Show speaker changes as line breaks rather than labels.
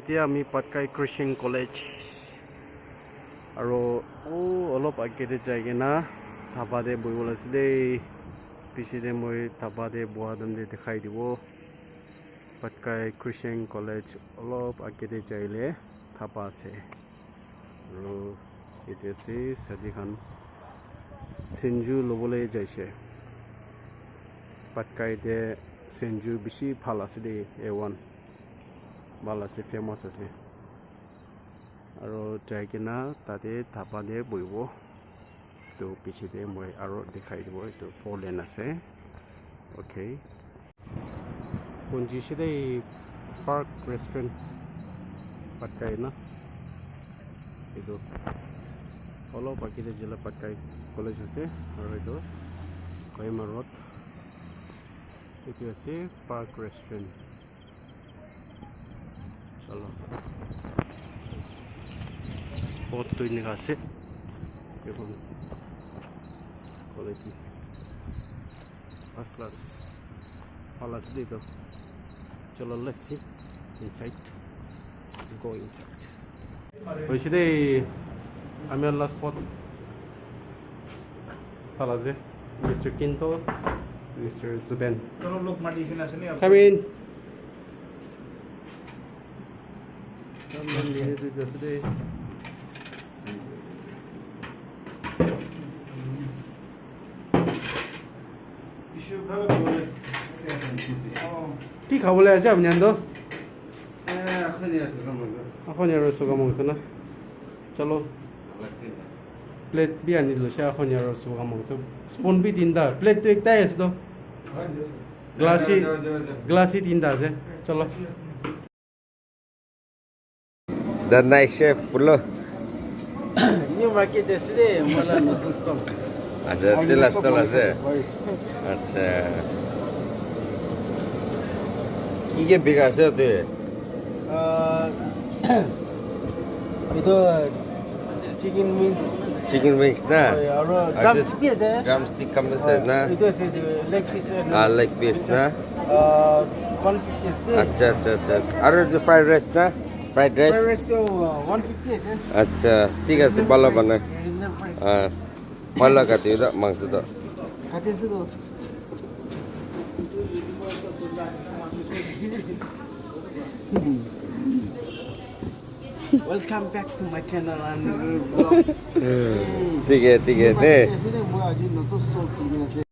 এতিয়া আমি পাটকাই ক্ৰিশ্চিয়ান কলেজ আৰু অলপ আগেতে যাই কিনা ধাবাতে বহিব লাগিছে দেই পিছতে মই ধাবাতে বহা দমে দেখাই দিব পাটকাই ক্ৰিশ্চিয়ান কলেজ অলপ আগেতে যাইলে ধাবা আছে আৰু এতিয়া আছে চাজিখান সেঞ্জু ল'বলৈ যাইছে পাটকাইতে সেঞ্জু বেছি ভাল আছে দেই A1 ভাল আছে ফেমাস আছে আৰু যাই কিনা তাতে ধাবাতে বহিব তো পিছতে মই আৰু দেখাই দিব এইটো 4 লেন আছে ওকে পুঞ্জিছে পাৰ্ক ৰেষ্টুৰেণ্ট পাটকাই না এইটো অলপ আগেতে জিলা পাটকাই কলেজ আছে আৰু এইটো কহিমা ৰোড এইটো আছে পাৰ্ক ৰেষ্টুৰেণ্ট চলো স্পট তো এনেকা আছে দেখুন কোয়ালিটি ফার্স্ট ক্লাস ভালো আছে দিই তো চলো let's see inside go inside হয়েছে রে আমি আল্লাহ স্পট ভালো আছে মিস্টার কিন্তো মিস্টার জুবেন
চলো লোক মাটি এখানে আসেনি
come in come in yesterday কি খাবলৈ আছে আপুনি আনন্দ এখন আৰু চুকা মাংস না চলো প্লেট বি আনি লৈছে এখন আৰু চুকা মাংস স্পুন বি তিনিটা প্লেটটো একটাই আছে তো গ্লাসি তিনিটা আছে চলো
The night chef pulo.
New market আছে রে মোলা নতুন স্টল
আচ্ছা তেল স্টল আছে আচ্ছা কি কি বিকা আছে ওতে
itu chicken wings
chicken wings না
আৰু drumstick bhi আছে
ড্রামস্টিক কাম আছে না
itu আছে leg piece
আর লেগ পিস না
150 আছে
আচ্ছা আচ্ছা আচ্ছা আর যে ফ্রাইড রাইস না ফ্রাইড রাইস
price তো 150 আছে
আচ্ছা ঠিক আছে ভালো বানায়
reasonable price
ভালো কাটি দা মাংস দাও
কাটিছো তো Welcome back to my channel and vlogs.
ঠিক আছে নে
মই আজি নতুন ষ্টল খুলিছে